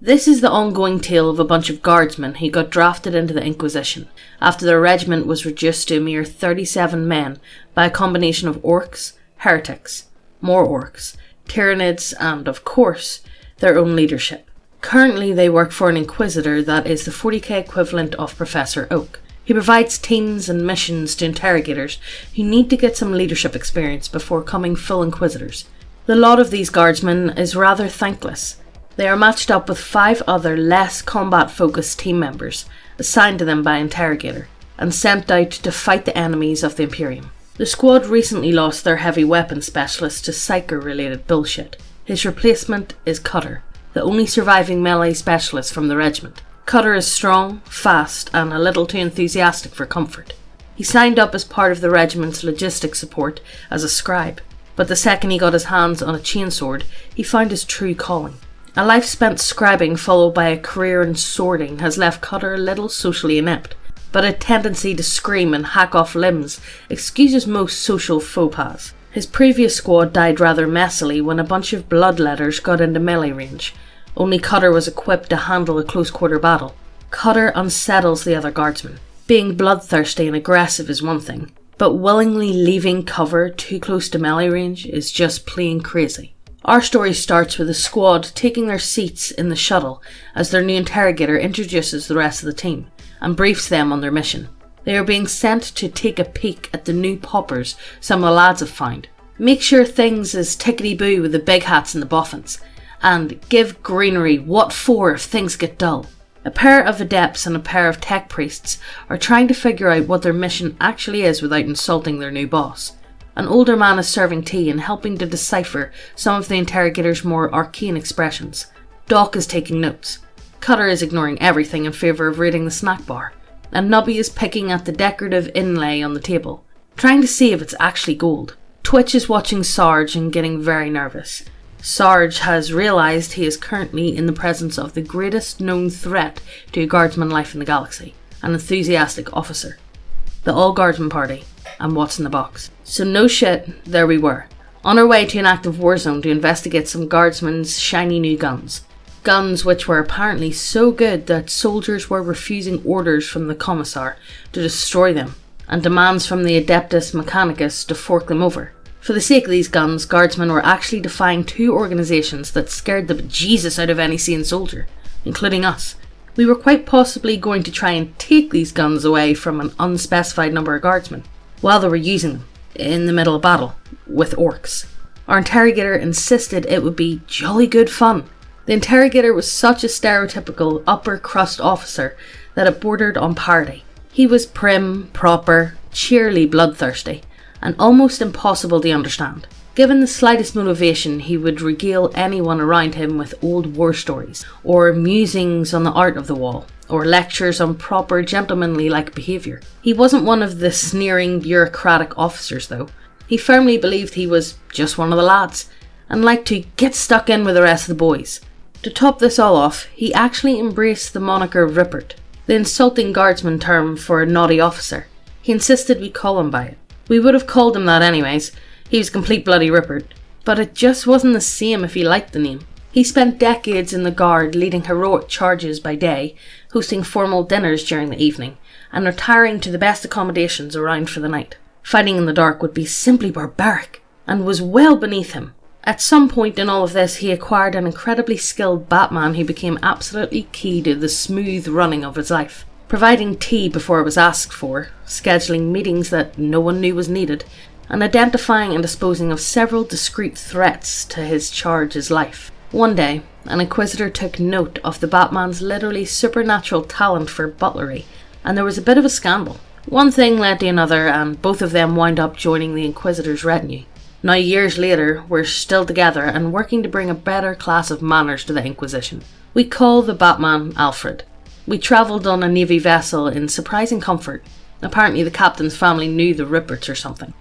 This is the ongoing tale of a bunch of guardsmen who got drafted into the Inquisition after their regiment was reduced to a mere 37 men by a combination of orcs, heretics, more orcs, Tyranids and, of course, their own leadership. Currently they work for an Inquisitor that is the 40k equivalent of Professor Oak. He provides teams and missions to interrogators who need to get some leadership experience before becoming full Inquisitors. The lot of these guardsmen is rather thankless. They are matched up with 5 other less combat-focused team members, assigned to them by Interrogator, and sent out to fight the enemies of the Imperium. The squad recently lost their heavy weapons specialist to Psyker-related bullshit. His replacement is Cutter, the only surviving melee specialist from the regiment. Cutter is strong, fast, and a little too enthusiastic for comfort. He signed up as part of the regiment's logistics support as a scribe, but the second he got his hands on a chainsword, he found his true calling. A life spent scribing followed by a career in swording has left Cutter a little socially inept, but a tendency to scream and hack off limbs excuses most social faux pas. His previous squad died rather messily when a bunch of bloodletters got into melee range. Only Cutter was equipped to handle a close-quarter battle. Cutter unsettles the other guardsmen. Being bloodthirsty and aggressive is one thing, but willingly leaving cover too close to melee range is just plain crazy. Our story starts with the squad taking their seats in the shuttle as their new interrogator introduces the rest of the team and briefs them on their mission. They are being sent to take a peek at the new poppers some of the lads have found. Make sure things is tickety-boo with the big hats and the boffins, and give greenery what for if things get dull. A pair of adepts and a pair of tech priests are trying to figure out what their mission actually is without insulting their new boss. An older man is serving tea and helping to decipher some of the interrogator's more arcane expressions. Doc is taking notes. Cutter is ignoring everything in favour of reading the snack bar, and Nubby is picking at the decorative inlay on the table, trying to see if it's actually gold. Twitch is watching Sarge and getting very nervous. Sarge has realised he is currently in the presence of the greatest known threat to guardsman life in the galaxy, an enthusiastic officer. The all-guardsman party, and what's in the box. So no shit, there we were, on our way to an active war zone to investigate some guardsmen's shiny new guns. Guns which were apparently so good that soldiers were refusing orders from the commissar to destroy them, and demands from the Adeptus Mechanicus to fork them over. For the sake of these guns, guardsmen were actually defying 2 organisations that scared the bejesus out of any sane soldier, including us. We were quite possibly going to try and take these guns away from an unspecified number of guardsmen, while they were using them, in the middle of battle, with orcs. Our interrogator insisted it would be jolly good fun. The interrogator was such a stereotypical upper crust officer that it bordered on parody. He was prim, proper, cheerily bloodthirsty, and almost impossible to understand. Given the slightest motivation, he would regale anyone around him with old war stories, or musings on the art of the wall, or lectures on proper gentlemanly-like behaviour. He wasn't one of the sneering bureaucratic officers though. He firmly believed he was just one of the lads, and liked to get stuck in with the rest of the boys. To top this all off, he actually embraced the moniker Rippert, the insulting guardsman term for a naughty officer. He insisted we call him by it. We would have called him that anyways. He was complete bloody Rippert. But it just wasn't the same if he liked the name. He spent decades in the guard leading heroic charges by day, hosting formal dinners during the evening, and retiring to the best accommodations around for the night. Fighting in the dark would be simply barbaric, and was well beneath him. At some point in all of this, he acquired an incredibly skilled Batman who became absolutely key to the smooth running of his life. Providing tea before it was asked for, scheduling meetings that no one knew was needed, and identifying and disposing of several discreet threats to his charge's life. One day, an Inquisitor took note of the Batman's literally supernatural talent for butlery, and there was a bit of a scandal. One thing led to another, and both of them wound up joining the Inquisitor's retinue. Now years later, we're still together and working to bring a better class of manners to the Inquisition. We call the Batman Alfred. We travelled on a Navy vessel in surprising comfort. Apparently the captain's family knew the Ripperts or something.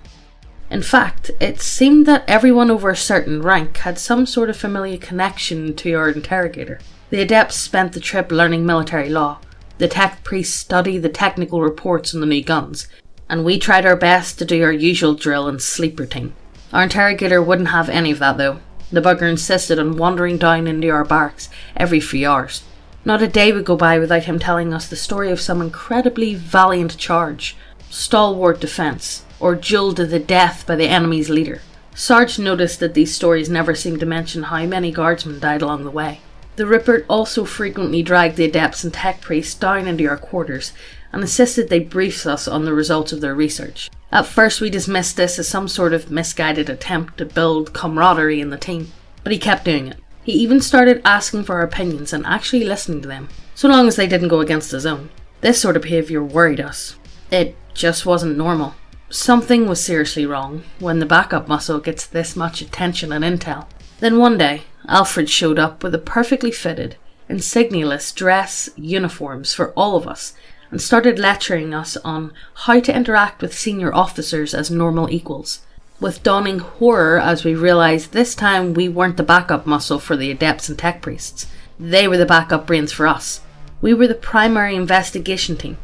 In fact, it seemed that everyone over a certain rank had some sort of familiar connection to our interrogator. The adepts spent the trip learning military law. The tech priests studied the technical reports on the new guns, and we tried our best to do our usual drill and sleep routine. Our interrogator wouldn't have any of that though. The bugger insisted on wandering down into our barracks every few hours. Not a day would go by without him telling us the story of some incredibly valiant charge, stalwart defence, or duel to the death by the enemy's leader. Sarge noticed that these stories never seemed to mention how many guardsmen died along the way. The Ripper also frequently dragged the adepts and tech priests down into our quarters and insisted they brief us on the results of their research. At first we dismissed this as some sort of misguided attempt to build camaraderie in the team, but he kept doing it. He even started asking for our opinions and actually listening to them, so long as they didn't go against his own. This sort of behaviour worried us. It just wasn't normal. Something was seriously wrong when the backup muscle gets this much attention and intel. Then one day, Alfred showed up with a perfectly fitted, insignialess dress uniforms for all of us and started lecturing us on how to interact with senior officers as normal equals. With dawning horror as we realised this time we weren't the backup muscle for the adepts and tech priests. They were the backup brains for us. We were the primary investigation team.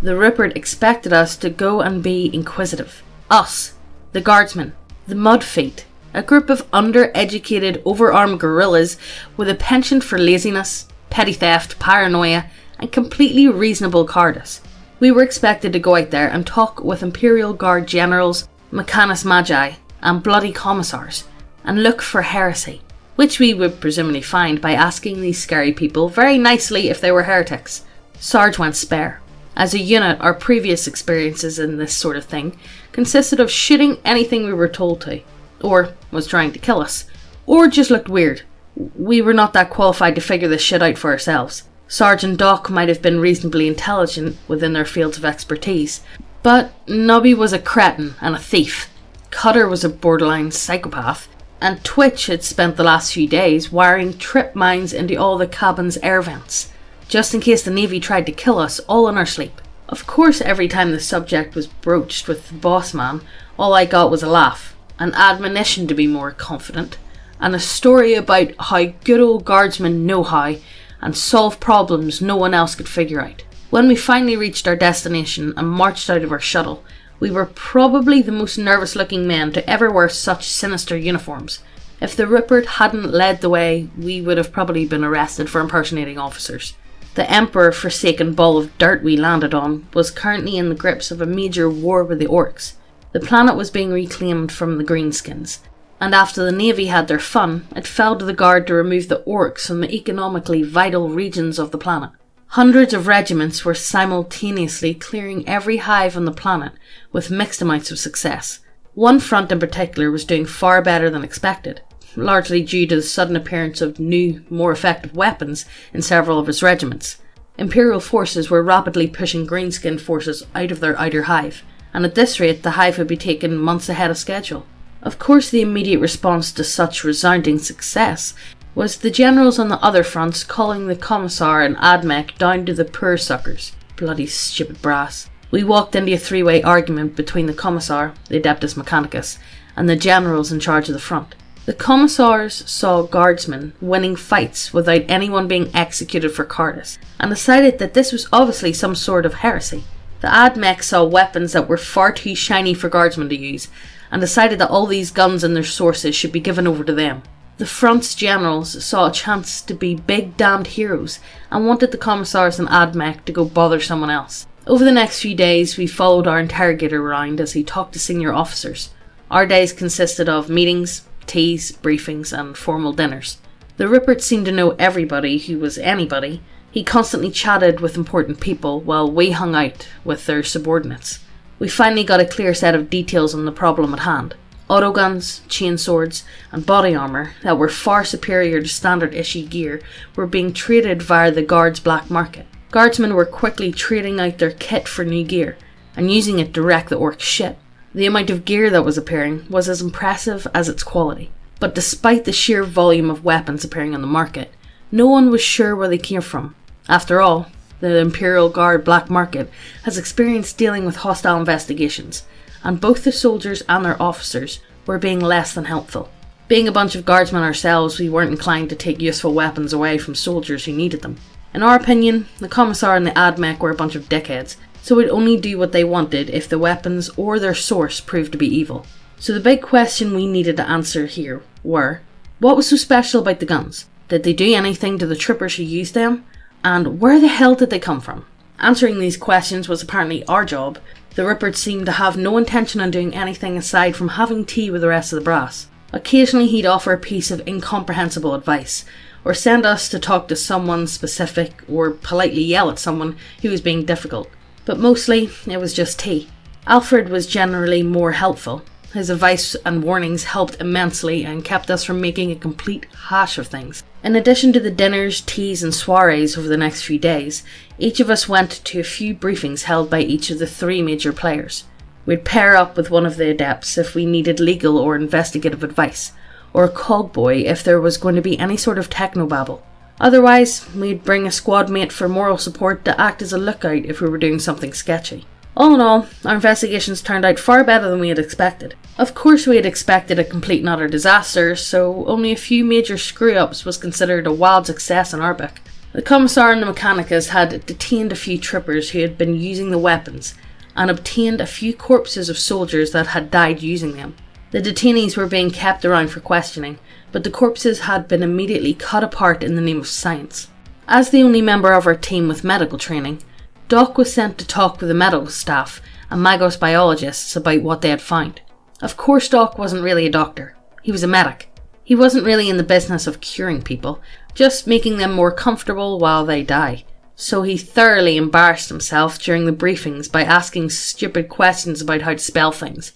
The Ripper expected us to go and be inquisitive. Us, the Guardsmen, the Mudfeet, a group of undereducated, overarmed gorillas with a penchant for laziness, petty theft, paranoia, and completely reasonable cowardice. We were expected to go out there and talk with Imperial Guard generals, Mechanis Magi, and bloody commissars, and look for heresy, which we would presumably find by asking these scary people very nicely if they were heretics. Sarge went spare. As a unit, our previous experiences in this sort of thing consisted of shooting anything we were told to, or was trying to kill us, or just looked weird. We were not that qualified to figure this shit out for ourselves. Sarge and Doc might have been reasonably intelligent within their fields of expertise, but Nubby was a cretin and a thief. Cutter was a borderline psychopath, and Twitch had spent the last few days wiring trip mines into all the cabin's air vents, just in case the Navy tried to kill us all in our sleep. Of course, every time the subject was broached with the boss man, all I got was a laugh, an admonition to be more confident, and a story about how good old guardsmen know how and solve problems no one else could figure out. When we finally reached our destination and marched out of our shuttle, we were probably the most nervous looking men to ever wear such sinister uniforms. If the Ripper hadn't led the way, we would have probably been arrested for impersonating officers. The emperor-forsaken ball of dirt we landed on was currently in the grips of a major war with the orcs. The planet was being reclaimed from the greenskins, and after the Navy had their fun, it fell to the Guard to remove the orcs from the economically vital regions of the planet. Hundreds of regiments were simultaneously clearing every hive on the planet with mixed amounts of success. One front in particular was doing far better than expected, largely due to the sudden appearance of new, more effective weapons in several of its regiments. Imperial forces were rapidly pushing greenskin forces out of their outer hive, and at this rate the hive would be taken months ahead of schedule. Of course, the immediate response to such resounding success was the generals on the other fronts calling the commissar and admech down to the poor suckers. Bloody stupid brass. We walked into a three-way argument between the commissar, the Adeptus Mechanicus, and the generals in charge of the front. The commissars saw guardsmen winning fights without anyone being executed for cowardice, and decided that this was obviously some sort of heresy. The admech saw weapons that were far too shiny for guardsmen to use, and decided that all these guns and their sources should be given over to them. The front's generals saw a chance to be big damned heroes and wanted the commissars and admech to go bother someone else. Over the next few days we followed our interrogator around as he talked to senior officers. Our days consisted of meetings, teas, briefings and formal dinners. The Ripper seemed to know everybody who was anybody. He constantly chatted with important people while we hung out with their subordinates. We finally got a clear set of details on the problem at hand. Autoguns, chainswords, and body armour that were far superior to standard issue gear were being traded via the Guard's black market. Guardsmen were quickly trading out their kit for new gear, and using it to wreck the orcs' shit. The amount of gear that was appearing was as impressive as its quality. But despite the sheer volume of weapons appearing on the market, no one was sure where they came from. After all, the Imperial Guard black market has experience dealing with hostile investigations, and both the soldiers and their officers were being less than helpful. Being a bunch of guardsmen ourselves, we weren't inclined to take useful weapons away from soldiers who needed them. In our opinion, the commissar and the admech were a bunch of dickheads, so we'd only do what they wanted if the weapons or their source proved to be evil. So the big question we needed to answer here were, What was so special about the guns? Did they do anything to the troopers who used them? And where the hell did they come from? Answering these questions was apparently our job. The Ripper seemed to have no intention on doing anything aside from having tea with the rest of the brass. Occasionally he'd offer a piece of incomprehensible advice, or send us to talk to someone specific, or politely yell at someone who was being difficult. But mostly, it was just tea. Alfred was generally more helpful. His advice and warnings helped immensely and kept us from making a complete hash of things. In addition to the dinners, teas and soirees over the next few days, each of us went to a few briefings held by each of the 3 major players. We'd pair up with one of the adepts if we needed legal or investigative advice, or a cogboy if there was going to be any sort of technobabble. Otherwise, we'd bring a squad mate for moral support to act as a lookout if we were doing something sketchy. All in all, our investigations turned out far better than we had expected. Of course we had expected a complete and utter disaster, so only a few major screw-ups was considered a wild success in our book. The Commissar and the Mechanicus had detained a few troopers who had been using the weapons, and obtained a few corpses of soldiers that had died using them. The detainees were being kept around for questioning, but the corpses had been immediately cut apart in the name of science. As the only member of our team with medical training, Doc was sent to talk with the medical staff and Magos biologists about what they had found. Of course Doc wasn't really a doctor, he was a medic. He wasn't really in the business of curing people, just making them more comfortable while they die. So he thoroughly embarrassed himself during the briefings by asking stupid questions about how to spell things,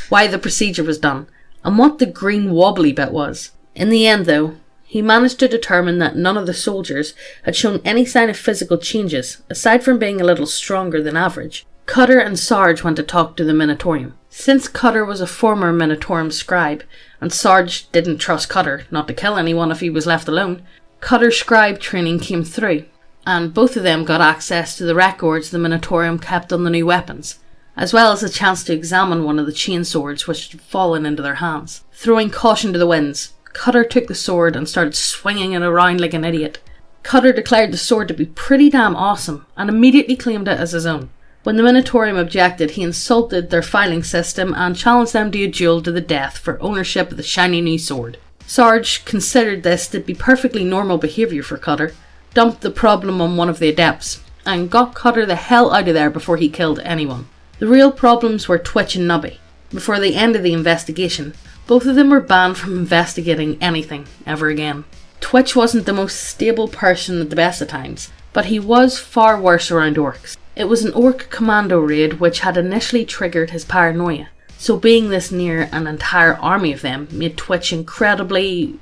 why the procedure was done, and what the green wobbly bit was. In the end though, he managed to determine that none of the soldiers had shown any sign of physical changes, aside from being a little stronger than average. Cutter and Sarge went to talk to the Minotaurium. Since Cutter was a former Minotaurium scribe, and Sarge didn't trust Cutter not to kill anyone if he was left alone, Cutter's scribe training came through, and both of them got access to the records the Minotaurium kept on the new weapons, as well as a chance to examine one of the chain swords which had fallen into their hands. Throwing caution to the winds, Cutter took the sword and started swinging it around like an idiot. Cutter declared the sword to be pretty damn awesome and immediately claimed it as his own. When the Minotaurium objected, he insulted their filing system and challenged them to a duel to the death for ownership of the shiny new sword. Sarge considered this to be perfectly normal behaviour for Cutter, dumped the problem on one of the adepts, and got Cutter the hell out of there before he killed anyone. The real problems were Twitch and Nubby. Before the end of the investigation, both of them were banned from investigating anything ever again. Twitch wasn't the most stable person at the best of times, but he was far worse around orcs. It was an orc commando raid which had initially triggered his paranoia, so being this near an entire army of them made Twitch incredibly,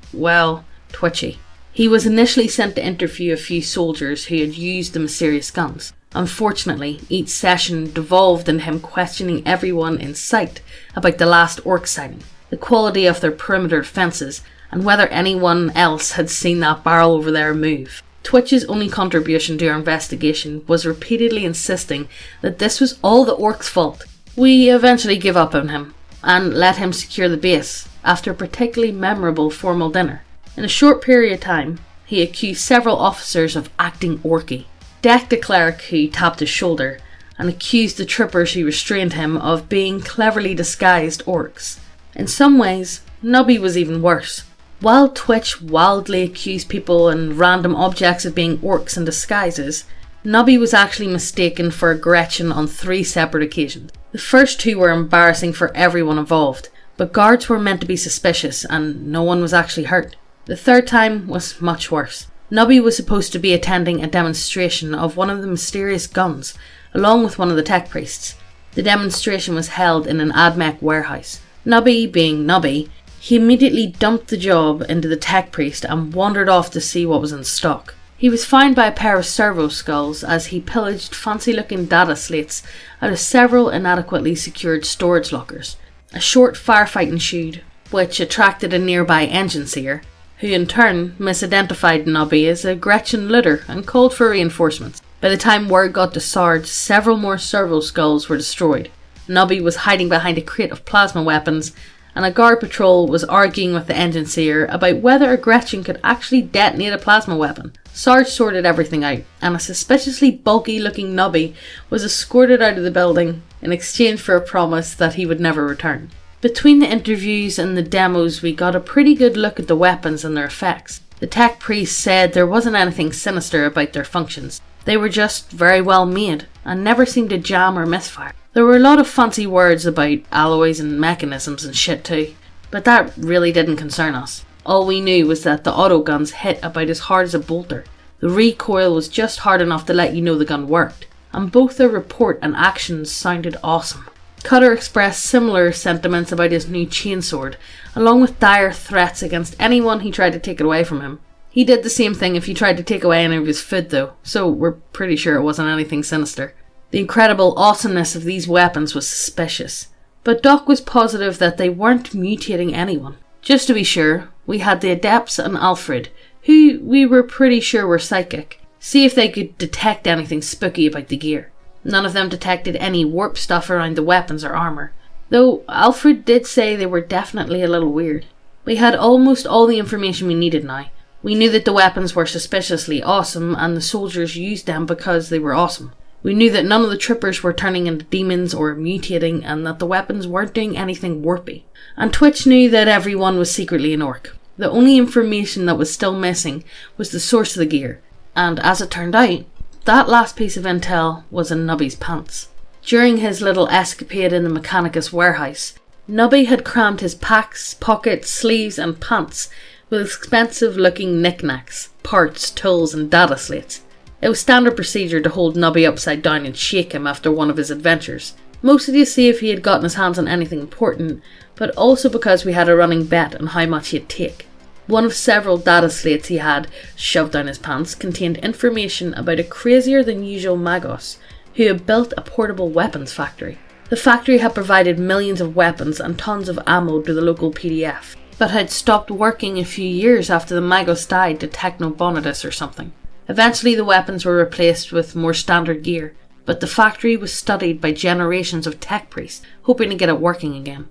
twitchy. He was initially sent to interview a few soldiers who had used the mysterious guns. Unfortunately, each session devolved into him questioning everyone in sight about the last orc sighting, the quality of their perimeter defences, and whether anyone else had seen that barrel over there move. Twitch's only contribution to our investigation was repeatedly insisting that this was all the orcs' fault. We eventually gave up on him, and let him secure the base, after a particularly memorable formal dinner. In a short period of time, he accused several officers of acting orky, decked the cleric who tapped his shoulder, and accused the troopers who restrained him of being cleverly disguised orcs. In some ways, Nubby was even worse. While Twitch wildly accused people and random objects of being orcs in disguises, Nubby was actually mistaken for a Gretchen on 3 separate occasions. The first 2 were embarrassing for everyone involved, but guards were meant to be suspicious and no one was actually hurt. The third time was much worse. Nubby was supposed to be attending a demonstration of one of the mysterious guns, along with one of the tech priests. The demonstration was held in an AdMech warehouse. Nubby, being Nubby, he immediately dumped the job into the tech priest and wandered off to see what was in stock. He was found by a pair of servo skulls as he pillaged fancy-looking data slates out of several inadequately secured storage lockers. A short firefight ensued, which attracted a nearby engine seer, who in turn misidentified Nubby as a Gretchen looter and called for reinforcements. By the time word got to Sarge, several more servo skulls were destroyed. Nubby was hiding behind a crate of plasma weapons, and a guard patrol was arguing with the engine seer about whether a Gretchen could actually detonate a plasma weapon. Sarge sorted everything out, and a suspiciously bulky looking Nubby was escorted out of the building in exchange for a promise that he would never return. Between the interviews and the demos, we got a pretty good look at the weapons and their effects. The tech priest said there wasn't anything sinister about their functions. They were just very well made and never seemed to jam or misfire. There were a lot of fancy words about alloys and mechanisms and shit too, but that really didn't concern us. All we knew was that the auto guns hit about as hard as a bolter. The recoil was just hard enough to let you know the gun worked, and both their report and actions sounded awesome. Cutter expressed similar sentiments about his new chainsword, along with dire threats against anyone who tried to take it away from him. He did the same thing if you tried to take away any of his food though, so we're pretty sure it wasn't anything sinister. The incredible awesomeness of these weapons was suspicious, but Doc was positive that they weren't mutating anyone. Just to be sure, we had the Adepts and Alfred, who we were pretty sure were psychic, see if they could detect anything spooky about the gear. None of them detected any warp stuff around the weapons or armour, though Alfred did say they were definitely a little weird. We had almost all the information we needed now. We knew that the weapons were suspiciously awesome and the soldiers used them because they were awesome. We knew that none of the troopers were turning into demons or mutating and that the weapons weren't doing anything warpy. And Twitch knew that everyone was secretly an orc. The only information that was still missing was the source of the gear, and as it turned out, that last piece of intel was in Nubby's pants. During his little escapade in the Mechanicus warehouse, Nubby had crammed his packs, pockets, sleeves and pants with expensive looking knickknacks, parts, tools and data slates. It was standard procedure to hold Nubby upside down and shake him after one of his adventures, mostly to see if he had gotten his hands on anything important, but also because we had a running bet on how much he'd take. One of several data slates he had shoved down his pants contained information about a crazier than usual Magos who had built a portable weapons factory. The factory had provided millions of weapons and tons of ammo to the local PDF, but had stopped working a few years after the Magos died to Technobonitus or something. Eventually the weapons were replaced with more standard gear, but the factory was studied by generations of tech priests hoping to get it working again.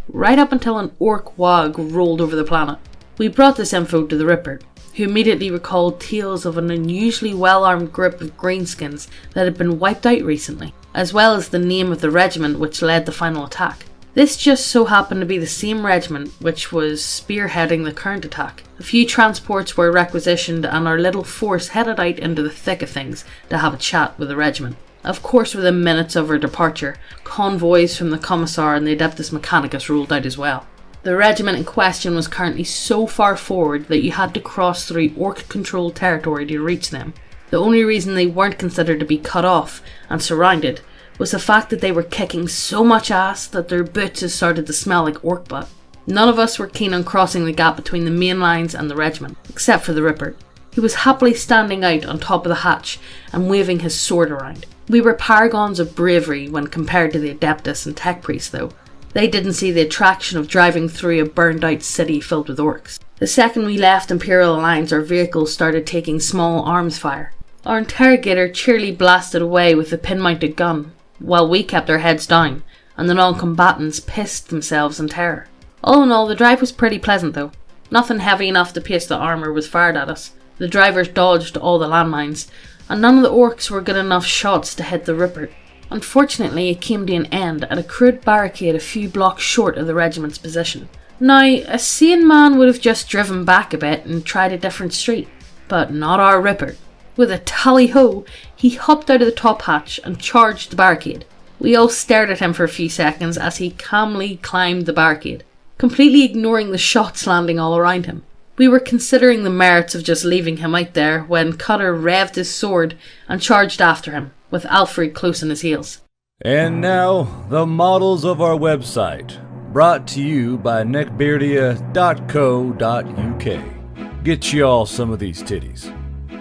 Right up until an orc wog rolled over the planet. We brought this info to the Ripper, who immediately recalled tales of an unusually well-armed group of greenskins that had been wiped out recently, as well as the name of the regiment which led the final attack. This just so happened to be the same regiment which was spearheading the current attack. A few transports were requisitioned and our little force headed out into the thick of things to have a chat with the regiment. Of course, within minutes of our departure, convoys from the Commissar and the Adeptus Mechanicus rolled out as well. The regiment in question was currently so far forward that you had to cross through orc-controlled territory to reach them. The only reason they weren't considered to be cut off and surrounded was the fact that they were kicking so much ass that their boots had started to smell like orc butt. None of us were keen on crossing the gap between the main lines and the regiment, except for the Ripper. He was happily standing out on top of the hatch and waving his sword around. We were paragons of bravery when compared to the Adeptus and Tech Priests though. They didn't see the attraction of driving through a burned out city filled with orcs. The second we left Imperial Alliance, our vehicles started taking small arms fire. Our interrogator cheerily blasted away with a pin-mounted gun, while we kept our heads down, and the non-combatants pissed themselves in terror. All in all, the drive was pretty pleasant though. Nothing heavy enough to pierce the armour was fired at us. The drivers dodged all the landmines, and none of the orcs were good enough shots to hit the Ripper. Unfortunately, it came to an end at a crude barricade a few blocks short of the regiment's position. Now, a sane man would have just driven back a bit and tried a different street, but not our Ripper. With a tally-ho, he hopped out of the top hatch and charged the barricade. We all stared at him for a few seconds as he calmly climbed the barricade, completely ignoring the shots landing all around him. We were considering the merits of just leaving him out there when Cutter revved his sword and charged after him, with Alfred close on his heels. And now, the models of our website, brought to you by neckbeardia.co.uk. Get y'all some of these titties.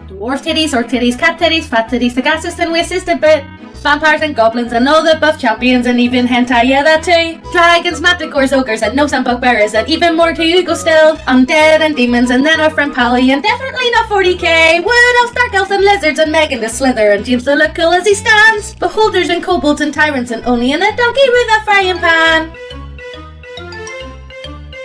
Dwarf titties, orc titties, cat titties, fat titties, the gases and wasted bit, vampires and goblins and all the buff champions and even hentai, yeah that too. Dragons, manticores, ogres and gnomes and bugbears and even more to go still. Undead and demons and then our friend Pally and definitely not 40k. Wood elves, dark elves and lizards and Megan the Slither and James the look cool as he stands. Beholders and kobolds and tyrants and only in a donkey with a frying pan.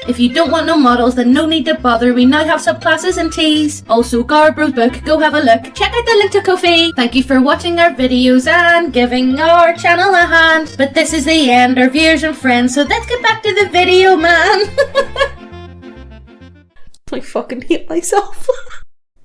If you don't want no models, then no need to bother. We now have subclasses and teas. Also, Guardbros Book, go have a look. Check out the link to Ko-fi. Thank you for watching our videos and giving our channel a hand. But this is the end, our viewers and friends, so let's get back to the video, man. I fucking hate myself.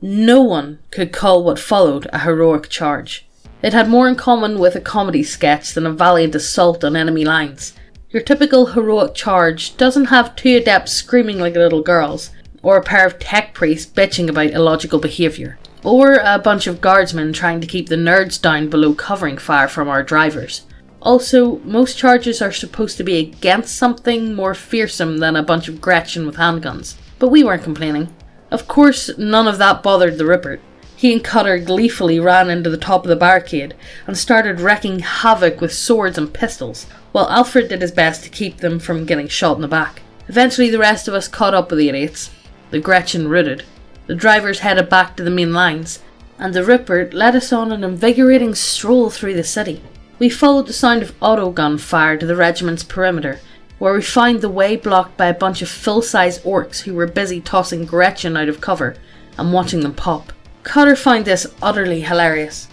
No one could call what followed a heroic charge. It had more in common with a comedy sketch than a valiant assault on enemy lines. Your typical heroic charge doesn't have two adepts screaming like little girls, or a pair of tech priests bitching about illogical behaviour, or a bunch of guardsmen trying to keep the nerds down below covering fire from our drivers. Also, most charges are supposed to be against something more fearsome than a bunch of Gretchen with handguns. But we weren't complaining. Of course, none of that bothered the Rupert. He and Cutter gleefully ran into the top of the barricade and started wreaking havoc with swords and pistols, while Alfred did his best to keep them from getting shot in the back. Eventually the rest of us caught up with the idiots. The Gretchen rooted. The drivers headed back to the main lines, and the Rupert led us on an invigorating stroll through the city. We followed the sound of autogun fire to the regiment's perimeter, where we found the way blocked by a bunch of full-size orcs who were busy tossing Gretchen out of cover and watching them pop. Cutter found this utterly hilarious.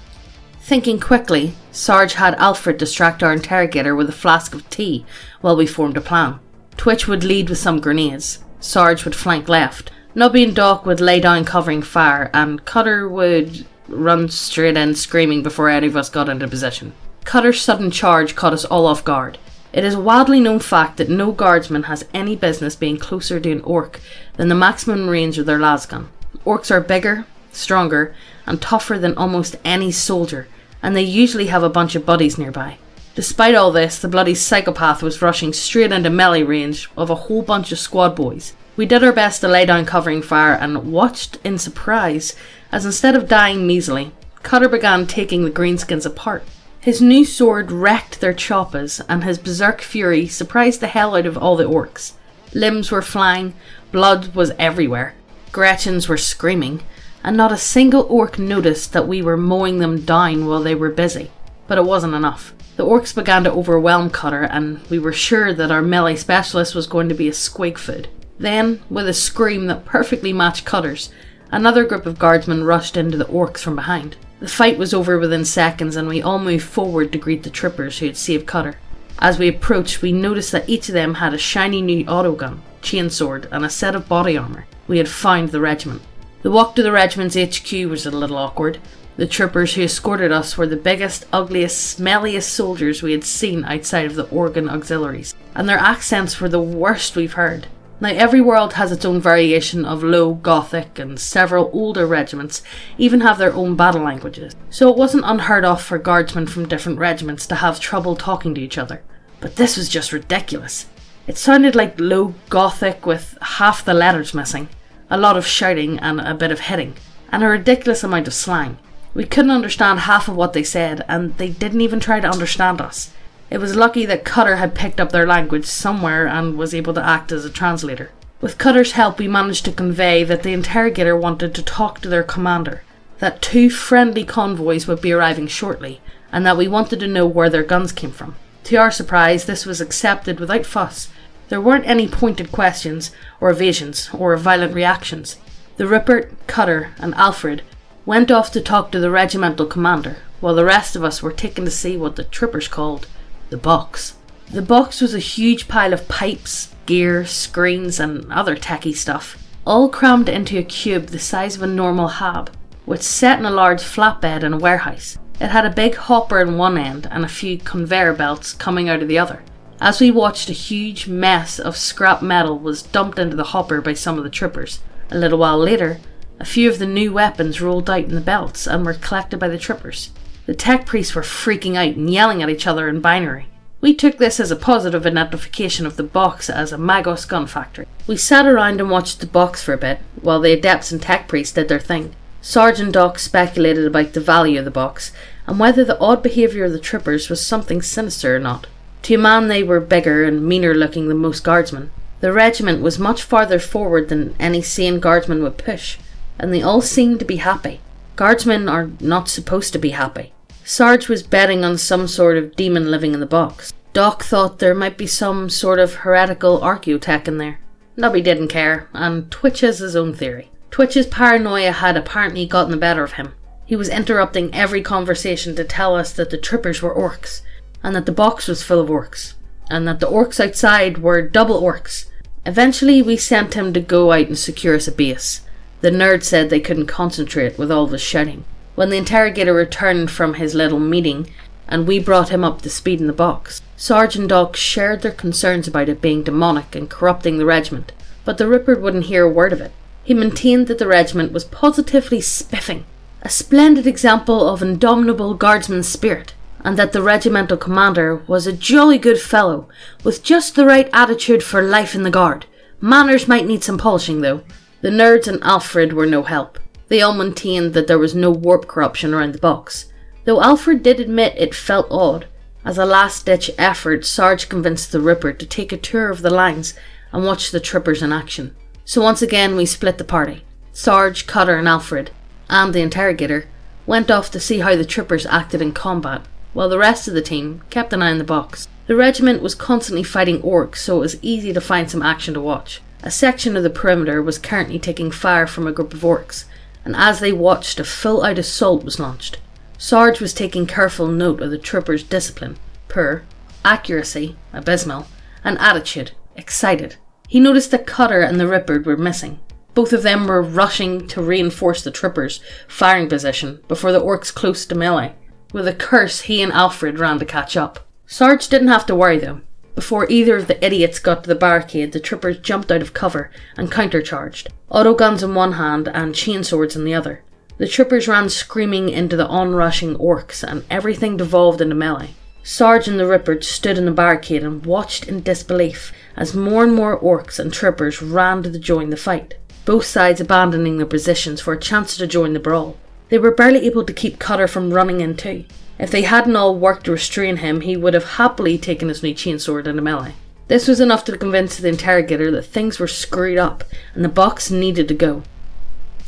Thinking quickly, Sarge had Alfred distract our interrogator with a flask of tea while we formed a plan. Twitch would lead with some grenades, Sarge would flank left, Nubby and Doc would lay down covering fire, and Cutter would run straight in screaming before any of us got into position. Cutter's sudden charge caught us all off guard. It is a widely known fact that no guardsman has any business being closer to an orc than the maximum range of their lasgun. Orcs are bigger, stronger, and tougher than almost any soldier, and they usually have a bunch of buddies nearby. Despite all this, the bloody psychopath was rushing straight into melee range of a whole bunch of squad boys. We did our best to lay down covering fire and watched in surprise as instead of dying measly, Cutter began taking the greenskins apart. His new sword wrecked their choppas, and his berserk fury surprised the hell out of all the orcs. Limbs were flying, blood was everywhere, Gretchens were screaming, and not a single orc noticed that we were mowing them down while they were busy. But it wasn't enough. The orcs began to overwhelm Cutter, and we were sure that our melee specialist was going to be a squig food. Then, with a scream that perfectly matched Cutter's, another group of guardsmen rushed into the orcs from behind. The fight was over within seconds, and we all moved forward to greet the troopers who had saved Cutter. As we approached, we noticed that each of them had a shiny new autogun, chainsword, and a set of body armour. We had found the regiment. The walk to the regiment's HQ was a little awkward. The troopers who escorted us were the biggest, ugliest, smelliest soldiers we had seen outside of the Organ auxiliaries, and their accents were the worst we've heard. Now, every world has its own variation of low Gothic, and several older regiments even have their own battle languages, so it wasn't unheard of for guardsmen from different regiments to have trouble talking to each other. But this was just ridiculous. It sounded like low Gothic with half the letters missing, a lot of shouting and a bit of hitting, and a ridiculous amount of slang. We couldn't understand half of what they said, and they didn't even try to understand us. It was lucky that Cutter had picked up their language somewhere and was able to act as a translator. With Cutter's help, we managed to convey that the interrogator wanted to talk to their commander, that 2 friendly convoys would be arriving shortly, and that we wanted to know where their guns came from. To our surprise, this was accepted without fuss. There weren't any pointed questions, or evasions, or violent reactions. The Rupert, Cutter, and Alfred went off to talk to the regimental commander, while the rest of us were taken to see what the troopers called the box. The box was a huge pile of pipes, gear, screens, and other techie stuff, all crammed into a cube the size of a normal hab, which sat in a large flatbed in a warehouse. It had a big hopper in one end and a few conveyor belts coming out of the other. As we watched, a huge mess of scrap metal was dumped into the hopper by some of the troopers. A little while later, a few of the new weapons rolled out in the belts and were collected by the troopers. The tech priests were freaking out and yelling at each other in binary. We took this as a positive identification of the box as a Magos gun factory. We sat around and watched the box for a bit, while the adepts and tech priests did their thing. Sarge and Doc speculated about the value of the box, and whether the odd behaviour of the troopers was something sinister or not. To a man, they were bigger and meaner looking than most guardsmen. The regiment was much farther forward than any sane guardsman would push, and they all seemed to be happy. Guardsmen are not supposed to be happy. Sarge was betting on some sort of demon living in the box. Doc thought there might be some sort of heretical archaeotech in there. Nobby didn't care, and Twitch has his own theory. Twitch's paranoia had apparently gotten the better of him. He was interrupting every conversation to tell us that the troopers were orcs, and that the box was full of orcs, and that the orcs outside were double orcs. Eventually we sent him to go out and secure us a base. The nerd said they couldn't concentrate with all of his shouting. When the interrogator returned from his little meeting, and we brought him up to speed in the box, Sarge and Doc shared their concerns about it being demonic and corrupting the regiment, but the Ripper wouldn't hear a word of it. He maintained that the regiment was positively spiffing, a splendid example of indomitable guardsman spirit, and that the regimental commander was a jolly good fellow, with just the right attitude for life in the guard. Manners might need some polishing though. The nerds and Alfred were no help. They all maintained that there was no warp corruption around the box, though Alfred did admit it felt odd. As a last-ditch effort, Sarge convinced the Ripper to take a tour of the lines and watch the troopers in action. So once again we split the party. Sarge, Cutter and Alfred, and the interrogator, went off to see how the troopers acted in combat, while the rest of the team kept an eye on the box. The regiment was constantly fighting orcs, so it was easy to find some action to watch. A section of the perimeter was currently taking fire from a group of orcs, and as they watched, a full-out assault was launched. Sarge was taking careful note of the troopers' discipline, poor, accuracy, abysmal, and attitude, excited. He noticed that Cutter and the Ripper were missing. Both of them were rushing to reinforce the troopers' firing position before the orcs close to melee. With a curse, he and Alfred ran to catch up. Sarge didn't have to worry though. Before either of the idiots got to the barricade, the troopers jumped out of cover and countercharged, autoguns in one hand and chainswords in the other. The troopers ran screaming into the onrushing orcs, and everything devolved into melee. Sarge and the Ripper stood in the barricade and watched in disbelief as more and more orcs and troopers ran to join the fight, both sides abandoning their positions for a chance to join the brawl. They were barely able to keep Cutter from running in too. If they hadn't all worked to restrain him, he would have happily taken his new chainsword into melee. This was enough to convince the interrogator that things were screwed up and the box needed to go.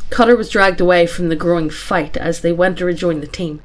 Cutter was dragged away from the growing fight as they went to rejoin the team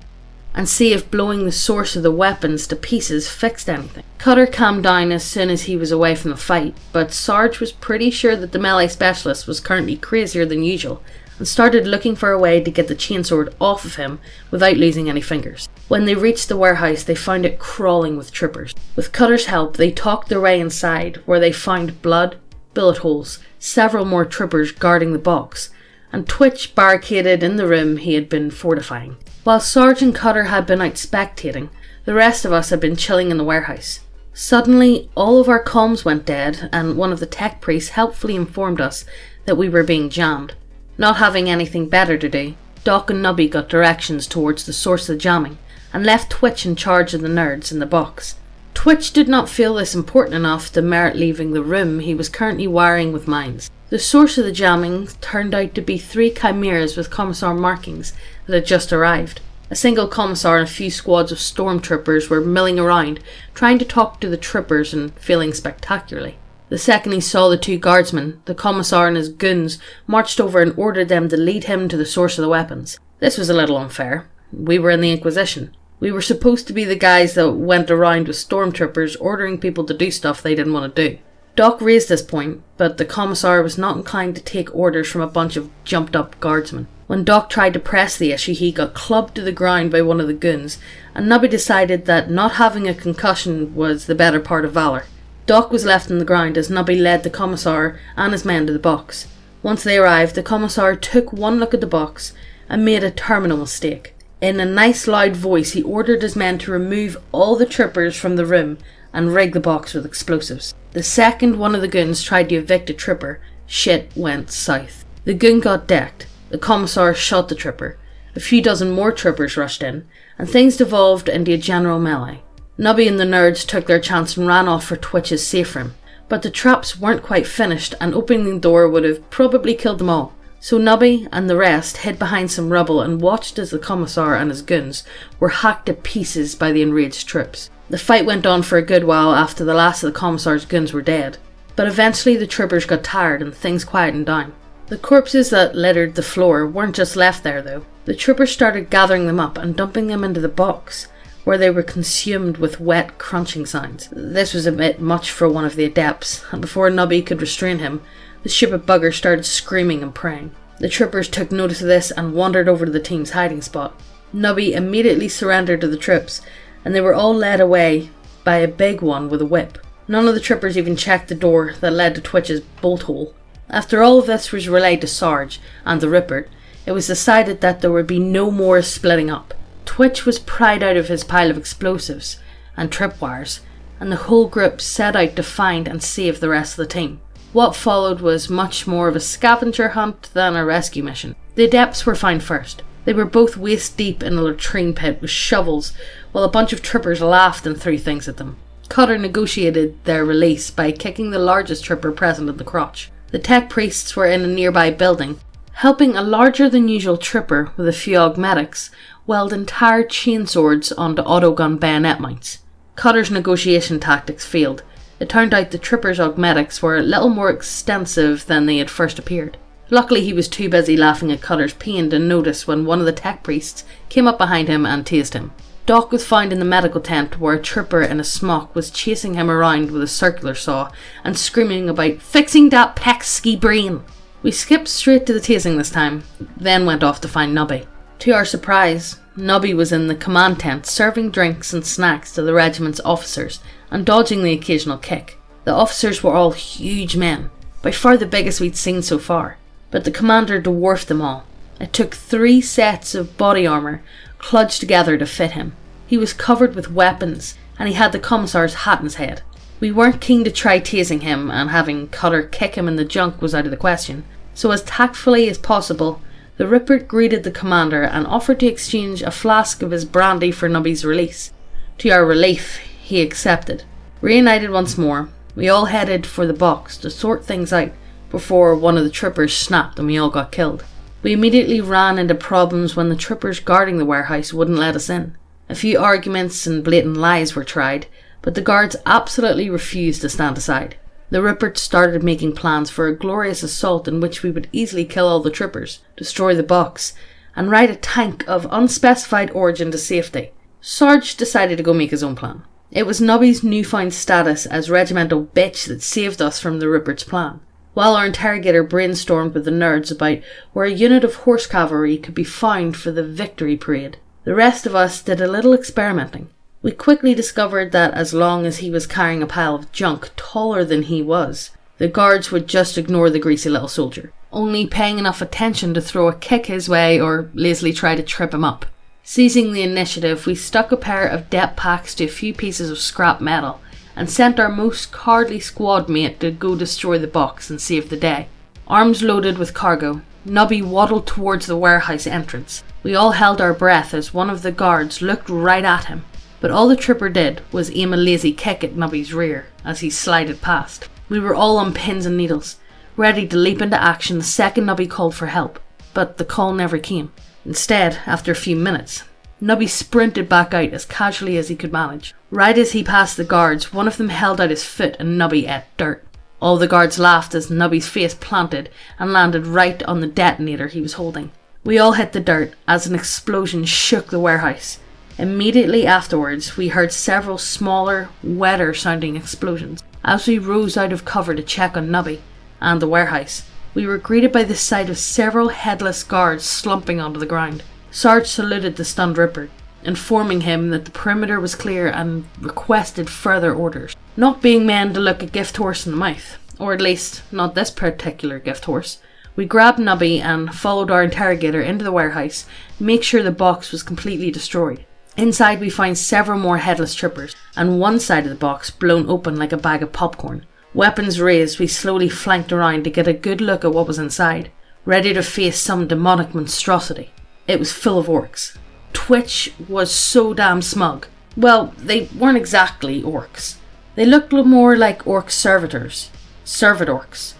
and see if blowing the source of the weapons to pieces fixed anything. Cutter calmed down as soon as he was away from the fight, but Sarge was pretty sure that the melee specialist was currently crazier than usual and started looking for a way to get the chainsword off of him without losing any fingers. When they reached the warehouse, they found it crawling with troopers. With Cutter's help, they talked their way inside, where they found blood, bullet holes, several more troopers guarding the box, and Twitch barricaded in the room he had been fortifying. While Sarge and Cutter had been out spectating, the rest of us had been chilling in the warehouse. Suddenly, all of our comms went dead, and one of the tech priests helpfully informed us that we were being jammed. Not having anything better to do, Doc and Nubby got directions towards the source of the jamming, and left Twitch in charge of the nerds in the box. Twitch did not feel this important enough to merit leaving the room he was currently wiring with mines. The source of the jamming turned out to be 3 chimeras with commissar markings that had just arrived. A single commissar and a few squads of stormtroopers were milling around, trying to talk to the troopers and failing spectacularly. The second he saw the 2 guardsmen, the commissar and his goons marched over and ordered them to lead him to the source of the weapons. This was a little unfair. We were in the Inquisition. We were supposed to be the guys that went around with stormtroopers ordering people to do stuff they didn't want to do. Doc raised this point, but the commissar was not inclined to take orders from a bunch of jumped up guardsmen. When Doc tried to press the issue, he got clubbed to the ground by one of the goons, and Nubby decided that not having a concussion was the better part of valour. Doc was left on the ground as Nubby led the commissar and his men to the box. Once they arrived, the commissar took one look at the box and made a terminal mistake. In a nice loud voice, he ordered his men to remove all the troopers from the room and rig the box with explosives. The second one of the goons tried to evict a trooper, shit went south. The goon got decked, the commissar shot the trooper, a few dozen more troopers rushed in, and things devolved into a general melee. Nubby and the nerds took their chance and ran off for Twitch's safe room, but the traps weren't quite finished and opening the door would have probably killed them all. So Nubby and the rest hid behind some rubble and watched as the commissar and his goons were hacked to pieces by the enraged troops. The fight went on for a good while after the last of the commissar's goons were dead, but eventually the troopers got tired and things quietened down. The corpses that littered the floor weren't just left there though. The troopers started gathering them up and dumping them into the box, where they were consumed with wet, crunching sounds. This was a bit much for one of the adepts, and before Nubby could restrain him, the stupid bugger started screaming and praying. The troopers took notice of this and wandered over to the team's hiding spot. Nubby immediately surrendered to the troops, and they were all led away by a big one with a whip. None of the troopers even checked the door that led to Twitch's bolt hole. After all of this was relayed to Sarge and the Ripper, it was decided that there would be no more splitting up. Twitch was pried out of his pile of explosives and tripwires, and the whole group set out to find and save the rest of the team. What followed was much more of a scavenger hunt than a rescue mission. The adepts were found first. They were both waist deep in a latrine pit with shovels, while a bunch of troopers laughed and threw things at them. Cutter negotiated their release by kicking the largest trooper present in the crotch. The tech priests were in a nearby building, helping a larger than usual trooper with a few augmetics weld entire chainswords onto autogun bayonet mounts. Cutter's negotiation tactics failed. It turned out the trooper's augmetics were a little more extensive than they had first appeared. Luckily he was too busy laughing at Cutter's pain to notice when one of the tech priests came up behind him and tased him. Doc was found in the medical tent where a trooper in a smock was chasing him around with a circular saw and screaming about fixing that pesky brain. We skipped straight to the tasing this time, then went off to find Nubby. To our surprise, Nubby was in the command tent serving drinks and snacks to the regiment's officers and dodging the occasional kick. The officers were all huge men, by far the biggest we'd seen so far, but the commander dwarfed them all. It took 3 sets of body armour clutched together to fit him. He was covered with weapons and he had the commissar's hat in his head. We weren't keen to try tasing him, and having Cutter kick him in the junk was out of the question, so as tactfully as possible, the Ripper greeted the commander and offered to exchange a flask of his brandy for Nubby's release. To our relief, he accepted. Reunited once more, we all headed for the box to sort things out before one of the troopers snapped and we all got killed. We immediately ran into problems when the troopers guarding the warehouse wouldn't let us in. A few arguments and blatant lies were tried, but the guards absolutely refused to stand aside. The Ripper started making plans for a glorious assault in which we would easily kill all the troopers, destroy the box, and ride a tank of unspecified origin to safety. Sarge decided to go make his own plan. It was Nubby's newfound status as regimental bitch that saved us from the Ripper's plan. While our interrogator brainstormed with the nerds about where a unit of horse cavalry could be found for the victory parade, the rest of us did a little experimenting. We quickly discovered that as long as he was carrying a pile of junk taller than he was, the guards would just ignore the greasy little soldier, only paying enough attention to throw a kick his way or lazily try to trip him up. Seizing the initiative, we stuck a pair of depth packs to a few pieces of scrap metal and sent our most cowardly squad mate to go destroy the box and save the day. Arms loaded with cargo, Nubby waddled towards the warehouse entrance. We all held our breath as one of the guards looked right at him, but all the trooper did was aim a lazy kick at Nubby's rear as he slided past. We were all on pins and needles, ready to leap into action the second Nubby called for help, but the call never came. Instead, after a few minutes, Nubby sprinted back out as casually as he could manage. Right as he passed the guards, one of them held out his foot and Nubby ate dirt. All the guards laughed as Nubby's face planted and landed right on the detonator he was holding. We all hit the dirt as an explosion shook the warehouse. Immediately afterwards, we heard several smaller, wetter sounding explosions. As we rose out of cover to check on Nubby and the warehouse, we were greeted by the sight of several headless guards slumping onto the ground. Sarge saluted the stunned Ripper, informing him that the perimeter was clear and requested further orders. Not being men to look a gift horse in the mouth, or at least not this particular gift horse, we grabbed Nubby and followed our interrogator into the warehouse to make sure the box was completely destroyed. Inside we found several more headless troopers, and one side of the box blown open like a bag of popcorn. Weapons raised, we slowly flanked around to get a good look at what was inside, ready to face some demonic monstrosity. It was full of orcs. Twitch was so damn smug. Well, they weren't exactly orcs. They looked more like orc servitors. Servitorcs.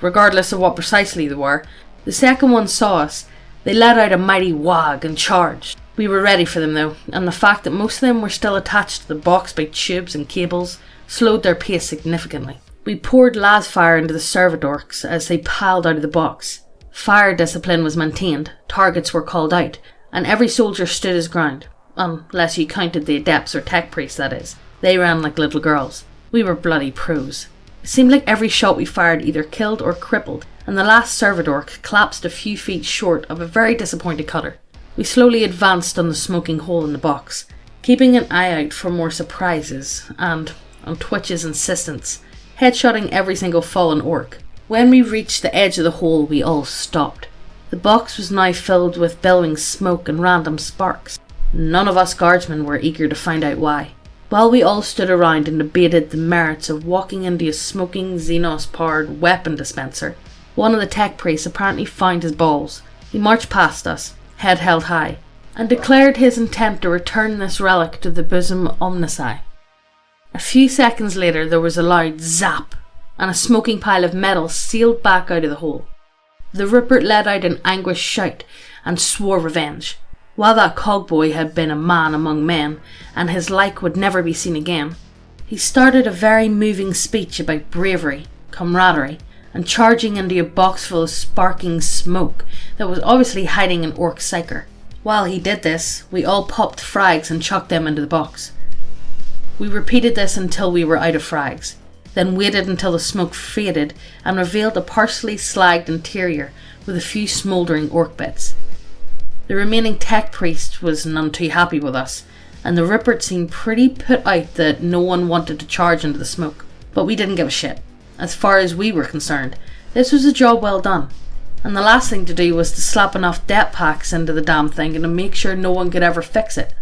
Regardless of what precisely they were, the second one saw us. They let out a mighty wag and charged. We were ready for them though, and the fact that most of them were still attached to the box by tubes and cables slowed their pace significantly. We poured lasfire into the servitorcs as they piled out of the box. Fire discipline was maintained, targets were called out, and every soldier stood his ground. unless you counted the adepts or tech priests, that is. They ran like little girls. We were bloody pros. It seemed like every shot we fired either killed or crippled, and the last servadork collapsed a few feet short of a very disappointed cutter. We slowly advanced on the smoking hole in the box, keeping an eye out for more surprises, and, on Twitch's insistence, headshotting every single fallen orc. When we reached the edge of the hole, we all stopped. The box was now filled with billowing smoke and random sparks. None of us guardsmen were eager to find out why. While we all stood around and debated the merits of walking into a smoking Xenos-powered weapon dispenser, one of the tech priests apparently found his balls. He marched past us, head held high, and declared his intent to return this relic to the bosom omnici. A few seconds later there was a loud zap, and a smoking pile of metal sailed back out of the hole. The Rupert let out an anguished shout and swore revenge. While that cogboy had been a man among men, and his like would never be seen again, he started a very moving speech about bravery, camaraderie, and charging into a box full of sparking smoke that was obviously hiding an orc psyker. While he did this, we all popped frags and chucked them into the box. We repeated this until we were out of frags, then waited until the smoke faded and revealed a partially slagged interior with a few smouldering orc bits. The remaining tech priest was none too happy with us, and the Rupert seemed pretty put out that no one wanted to charge into the smoke. But we didn't give a shit. As far as we were concerned, this was a job well done, and the last thing to do was to slap enough det packs into the damn thing and to make sure no one could ever fix it.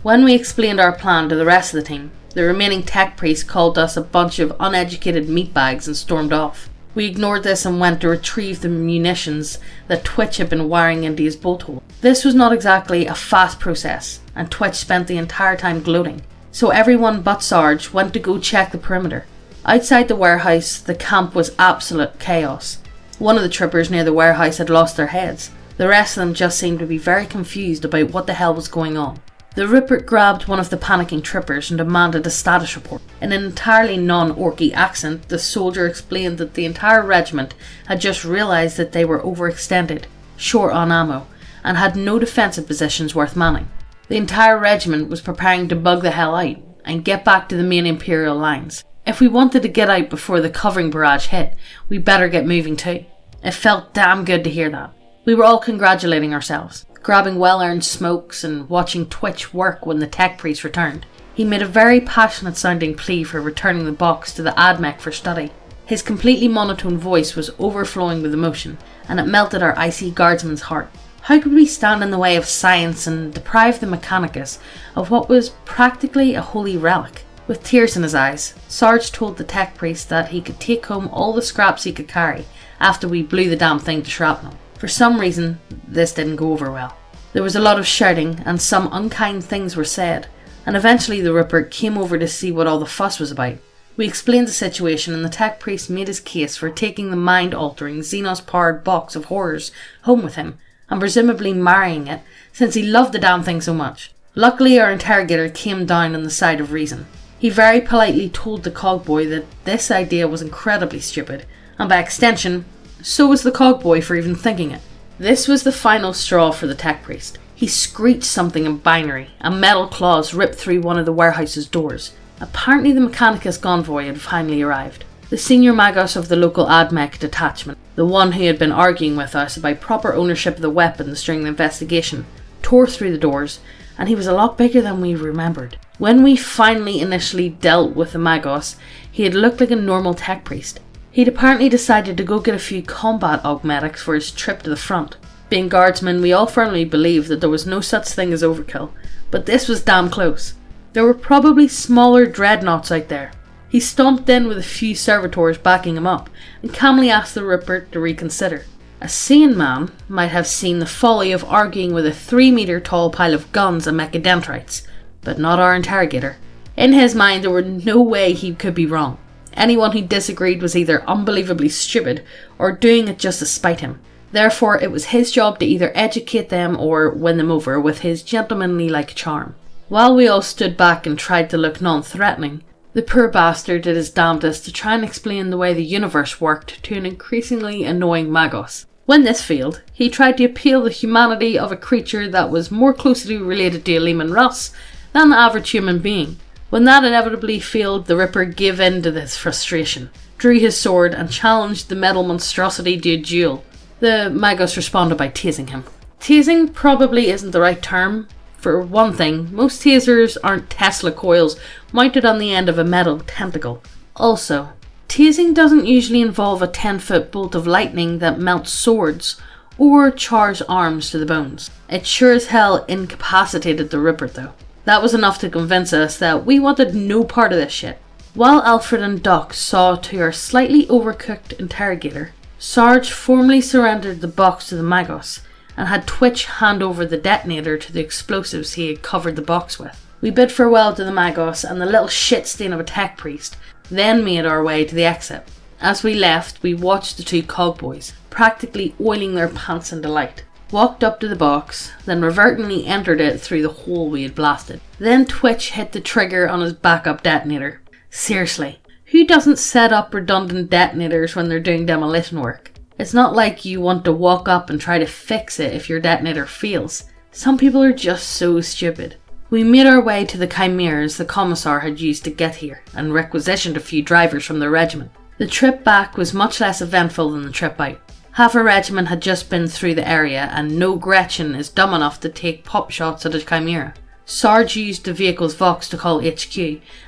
When we explained our plan to the rest of the team, the remaining tech priest called us a bunch of uneducated meatbags and stormed off. We ignored this and went to retrieve the munitions that Twitch had been wiring into his bolt hole. This was not exactly a fast process, and Twitch spent the entire time gloating, so everyone but Sarge went to go check the perimeter. Outside the warehouse, the camp was absolute chaos. One of the troopers near the warehouse had lost their heads. The rest of them just seemed to be very confused about what the hell was going on. The Rupert grabbed one of the panicking troopers and demanded a status report. In an entirely non-orky accent, the soldier explained that the entire regiment had just realised that they were overextended, short on ammo, and had no defensive positions worth manning. The entire regiment was preparing to bug the hell out and get back to the main Imperial lines. If we wanted to get out before the covering barrage hit, we better get moving too. It felt damn good to hear that. We were all congratulating ourselves, grabbing well-earned smokes and watching Twitch work when the tech priest returned. He made a very passionate sounding plea for returning the box to the AdMech for study. His completely monotone voice was overflowing with emotion, and it melted our icy guardsman's heart. How could we stand in the way of science and deprive the Mechanicus of what was practically a holy relic? With tears in his eyes, Sarge told the tech priest that he could take home all the scraps he could carry after we blew the damn thing to shrapnel. For some reason, this didn't go over well. There was a lot of shouting and some unkind things were said, and eventually the Rupert came over to see what all the fuss was about. We explained the situation and the tech priest made his case for taking the mind-altering Xenos-powered box of horrors home with him, and presumably marrying it, since he loved the damn thing so much. Luckily our interrogator came down on the side of reason. He very politely told the cogboy that this idea was incredibly stupid, and by extension, so was the cogboy for even thinking it. This was the final straw for the tech priest. He screeched something in binary, and metal claws ripped through one of the warehouse's doors. Apparently the Mechanicus convoy had finally arrived. The senior magos of the local AdMech detachment, the one who had been arguing with us about proper ownership of the weapons during the investigation, tore through the doors, and he was a lot bigger than we remembered. When we finally initially dealt with the magos, he had looked like a normal tech priest. He'd apparently decided to go get a few combat augmetics for his trip to the front. Being guardsmen, we all firmly believed that there was no such thing as overkill, but this was damn close. There were probably smaller dreadnoughts out there. He stomped in with a few servitors backing him up, and calmly asked the Rupert to reconsider. A sane man might have seen the folly of arguing with a 3-metre tall pile of guns and mechadendrites, but not our interrogator. In his mind there was no way he could be wrong. Anyone who disagreed was either unbelievably stupid or doing it just to spite him. Therefore, it was his job to either educate them or win them over with his gentlemanly-like charm. While we all stood back and tried to look non-threatening, the poor bastard did his damnedest to try and explain the way the universe worked to an increasingly annoying magos. When this failed, he tried to appeal the humanity of a creature that was more closely related to a Lehman Russ than the average human being. When that inevitably failed, the Ripper gave in to this frustration, drew his sword and challenged the metal monstrosity to a duel. The Magos responded by tasing him. Tasing probably isn't the right term. For one thing, most tasers aren't Tesla coils mounted on the end of a metal tentacle. Also, tasing doesn't usually involve a 10-foot bolt of lightning that melts swords or chars arms to the bones. It sure as hell incapacitated the Ripper though. That was enough to convince us that we wanted no part of this shit. While Alfred and Doc saw to our slightly overcooked interrogator, Sarge formally surrendered the box to the Magos and had Twitch hand over the detonator to the explosives he had covered the box with. We bid farewell to the Magos and the little shit stain of a tech priest, then made our way to the exit. As we left, we watched the two cogboys, practically oiling their pants in delight, walked up to the box, then revertingly entered it through the hole we had blasted. Then Twitch hit the trigger on his backup detonator. Seriously, who doesn't set up redundant detonators when they're doing demolition work? It's not like you want to walk up and try to fix it if your detonator fails. Some people are just so stupid. We made our way to the chimeras the commissar had used to get here and requisitioned a few drivers from the regiment. The trip back was much less eventful than the trip out. Half a regiment had just been through the area and no Gretchen is dumb enough to take pop shots at a chimera. Sarge used the vehicle's Vox to call HQ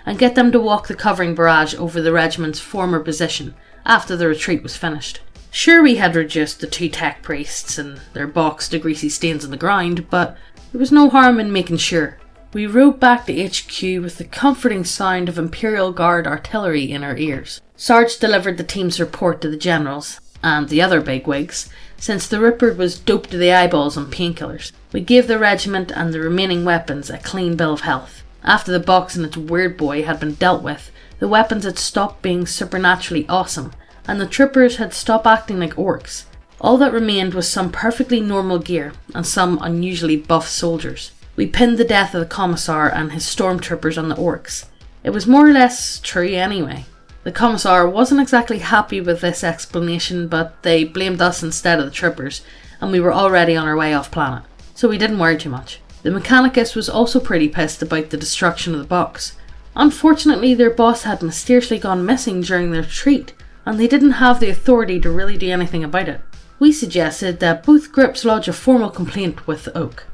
and get them to walk the covering barrage over the regiment's former position after the retreat was finished. Sure, we had reduced the two tech priests and their box to greasy stains on the ground, but there was no harm in making sure. We rode back to HQ with the comforting sound of Imperial Guard artillery in our ears. Sarge delivered the team's report to the generals and the other bigwigs, since the Ripper was doped to the eyeballs on painkillers. We gave the regiment and the remaining weapons a clean bill of health. After the box and its weird boy had been dealt with, the weapons had stopped being supernaturally awesome, and the troopers had stopped acting like orcs. All that remained was some perfectly normal gear and some unusually buff soldiers. We pinned the death of the commissar and his stormtroopers on the orcs. It was more or less true anyway. The commissar wasn't exactly happy with this explanation, but they blamed us instead of the troopers, and we were already on our way off planet, so we didn't worry too much. The Mechanicus was also pretty pissed about the destruction of the box. Unfortunately, their boss had mysteriously gone missing during their retreat, and they didn't have the authority to really do anything about it. We suggested that both groups lodge a formal complaint with Oak.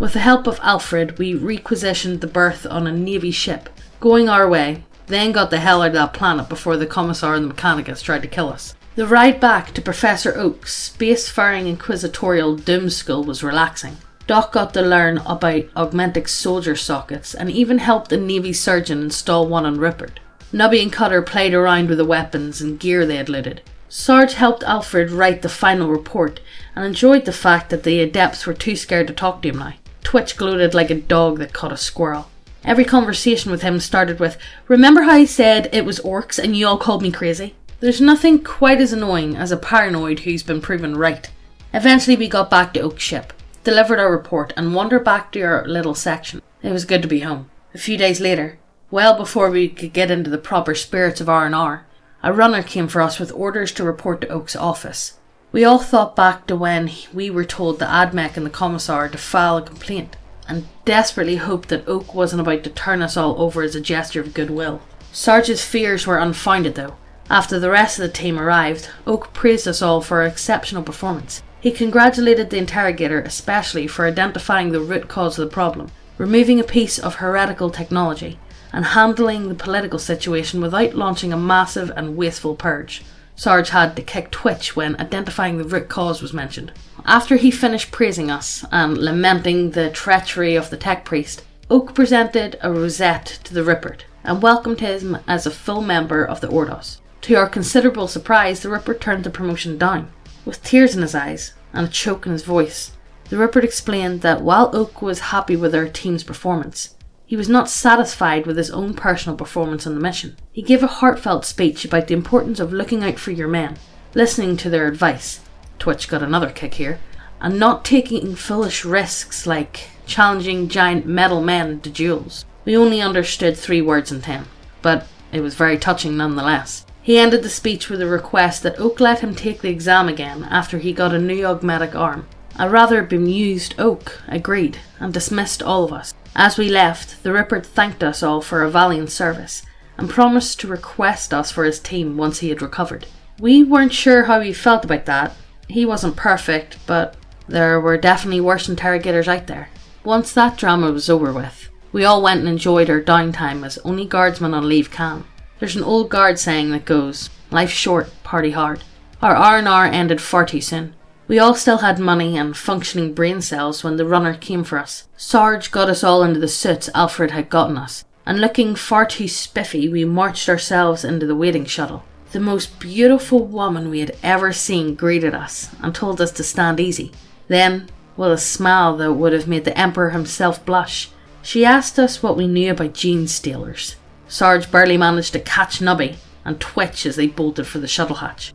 With the help of Alfred, we requisitioned the berth on a Navy ship, going our way, then got the hell out of that planet before the Commissar and the Mechanicus tried to kill us. The ride back to Professor Oak's spacefaring inquisitorial doom school was relaxing. Doc got to learn about augmentic soldier sockets and even helped the Navy surgeon install one on Rupert. Nubby and Cutter played around with the weapons and gear they had looted. Sarge helped Alfred write the final report and enjoyed the fact that the adepts were too scared to talk to him now. Twitch gloated like a dog that caught a squirrel. Every conversation with him started with, "Remember how I said it was orcs and you all called me crazy?" There's nothing quite as annoying as a paranoid who's been proven right. Eventually we got back to Oak's ship, delivered our report and wandered back to our little section. It was good to be home. A few days later, well before we could get into the proper spirits of R&R, a runner came for us with orders to report to Oak's office. We all thought back to when we were told the AdMech and the Commissar to file a complaint, and desperately hoped that Oak wasn't about to turn us all over as a gesture of goodwill. Sarge's fears were unfounded though. After the rest of the team arrived, Oak praised us all for our exceptional performance. He congratulated the interrogator especially for identifying the root cause of the problem, removing a piece of heretical technology, and handling the political situation without launching a massive and wasteful purge. Sarge had to kick Twitch when identifying the root cause was mentioned. After he finished praising us and lamenting the treachery of the tech priest, Oak presented a rosette to the Rupert and welcomed him as a full member of the Ordos. To our considerable surprise, the Rupert turned the promotion down. With tears in his eyes and a choke in his voice, the Rupert explained that while Oak was happy with our team's performance, he was not satisfied with his own personal performance on the mission. He gave a heartfelt speech about the importance of looking out for your men, listening to their advice, Twitch got another kick here, and not taking foolish risks like challenging giant metal men to duels. We only understood 3 words in 10, but it was very touching nonetheless. He ended the speech with a request that Oak let him take the exam again after he got a new augmetic arm. A rather bemused Oak agreed and dismissed all of us. As we left, the Ripper thanked us all for a valiant service and promised to request us for his team once he had recovered. We weren't sure how we felt about that. He wasn't perfect, but there were definitely worse interrogators out there. Once that drama was over with, we all went and enjoyed our downtime as only guardsmen on leave can. There's an old guard saying that goes, "Life's short, party hard." Our R&R ended far too soon. We all still had money and functioning brain cells when the runner came for us. Sarge got us all into the suits Alfred had gotten us, and looking far too spiffy, we marched ourselves into the waiting shuttle. The most beautiful woman we had ever seen greeted us and told us to stand easy. Then, with a smile that would have made the Emperor himself blush, she asked us what we knew about gene stealers. Sarge barely managed to catch Nubby and twitch as they bolted for the shuttle hatch.